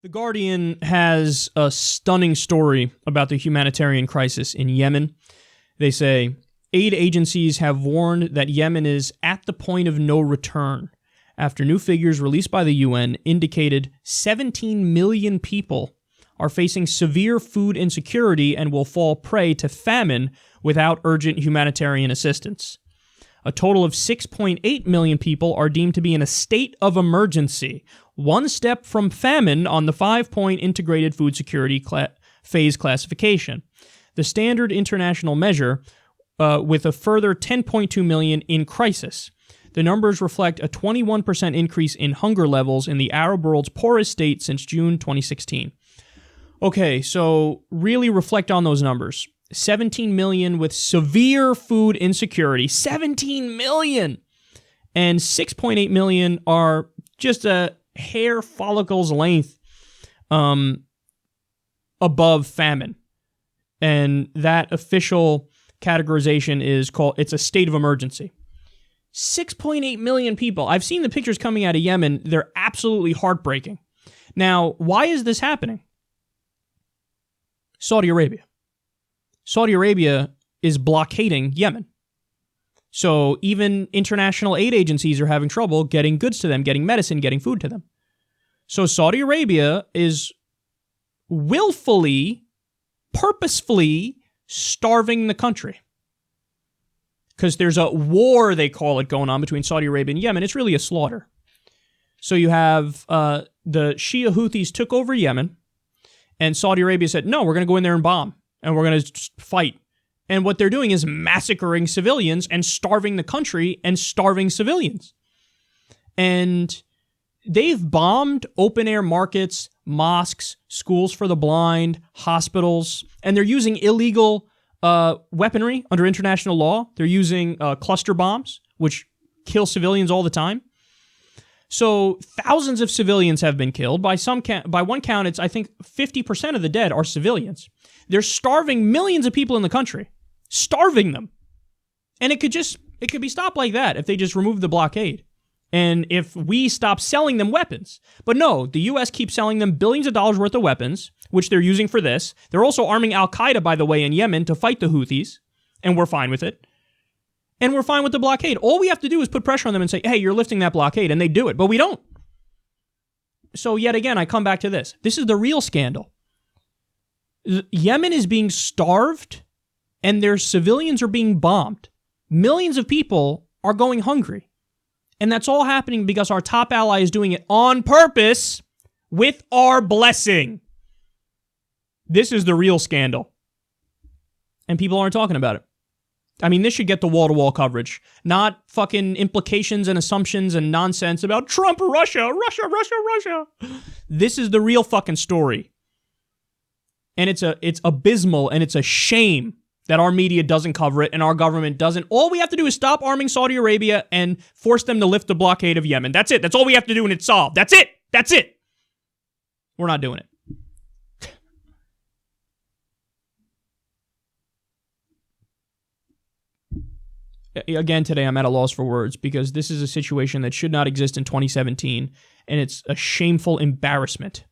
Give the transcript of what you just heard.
The Guardian has a stunning story about the humanitarian crisis in Yemen. They say, aid agencies have warned that Yemen is at the point of no return after new figures released by the UN indicated 17 million people are facing severe food insecurity and will fall prey to famine without urgent humanitarian assistance. A total of 6.8 million people are deemed to be in a state of emergency, one step from famine on the 5-point integrated food security phase classification. The standard international measure, with a further 10.2 million in crisis. The numbers reflect a 21% increase in hunger levels in the Arab world's poorest state since June 2016. Okay, so really reflect on those numbers. 17 million with severe food insecurity. 17 million! And 6.8 million are just a hair follicle's length above famine. And that official categorization is called, it's a state of emergency. 6.8 million people. I've seen the pictures coming out of Yemen. They're absolutely heartbreaking. Now, why is this happening? Saudi Arabia. Saudi Arabia is blockading Yemen. So even international aid agencies are having trouble getting goods to them, getting medicine, getting food to them. So Saudi Arabia is willfully, purposefully starving the country. Because there's a war, they call it, going on between Saudi Arabia and Yemen. It's really a slaughter. So you have the Shia Houthis took over Yemen, and Saudi Arabia said, no, we're going to go in there and bomb, and we're going to fight. And what they're doing is massacring civilians and starving the country and starving civilians. And they've bombed open-air markets, mosques, schools for the blind, hospitals, and they're using illegal weaponry under international law. They're using cluster bombs, which kill civilians all the time. So thousands of civilians have been killed. By one count, it's I think 50% of the dead are civilians. They're starving millions of people in the country, starving them, and it could be stopped like that if they just remove the blockade, and if we stop selling them weapons. But no, the U.S. keeps selling them billions of dollars worth of weapons, which they're using for this. They're also arming Al-Qaeda, by the way, in Yemen to fight the Houthis, and we're fine with it. And we're fine with the blockade. All we have to do is put pressure on them and say, hey, you're lifting that blockade, and they do it, but we don't. So yet again, I come back to this. This is the real scandal. Yemen is being starved, and their civilians are being bombed. Millions of people are going hungry. And that's all happening because our top ally is doing it on purpose with our blessing. This is the real scandal. And people aren't talking about it. I mean, this should get the wall-to-wall coverage, not fucking implications and assumptions and nonsense about Trump, Russia. This is the real fucking story. And it's abysmal, and it's a shame that our media doesn't cover it and our government doesn't. All we have to do is stop arming Saudi Arabia and force them to lift the blockade of Yemen. That's it. That's all we have to do, and it's solved. That's it. That's it. We're not doing it. Again, today I'm at a loss for words because this is a situation that should not exist in 2017, and it's a shameful embarrassment